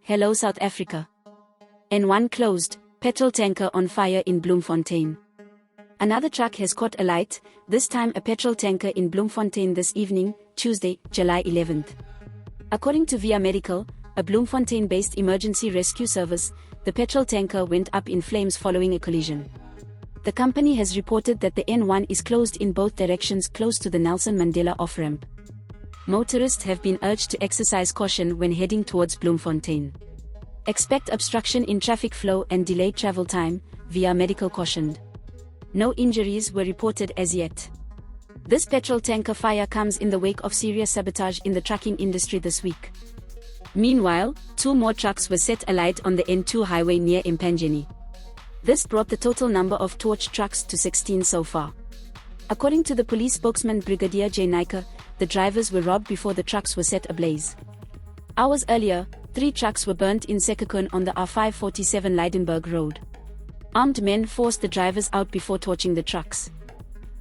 Hello South Africa. N1 closed, petrol tanker on fire in Bloemfontein. Another truck has caught alight, this time a petrol tanker in Bloemfontein this evening, Tuesday, July 11th. According to Via Medical, a Bloemfontein-based emergency rescue service, the petrol tanker went up in flames following a collision. The company has reported that the N1 is closed in both directions close to the Nelson Mandela off-ramp. Motorists have been urged to exercise caution when heading towards Bloemfontein. Expect obstruction in traffic flow and delayed travel time, Via Medical cautioned. No injuries were reported as yet. This petrol tanker fire comes in the wake of serious sabotage in the trucking industry this week. Meanwhile, 2 more trucks were set alight on the N2 highway near Empangeni. This brought the total number of torched trucks to 16 so far. According to the police spokesman Brigadier J. Naile, the drivers were robbed before the trucks were set ablaze. Hours earlier, 3 trucks were burnt in Sekekon on the R547 Lydenburg Road. Armed men forced the drivers out before torching the trucks.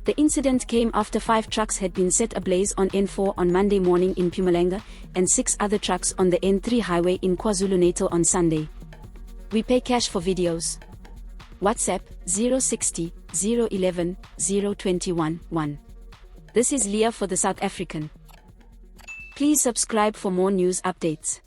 The incident came after 5 trucks had been set ablaze on N4 on Monday morning in Mpumalanga, and 6 other trucks on the N3 highway in KwaZulu-Natal on Sunday. We pay cash for videos. WhatsApp 060 011 021 1. This is Leah for the South African. Please subscribe for more news updates.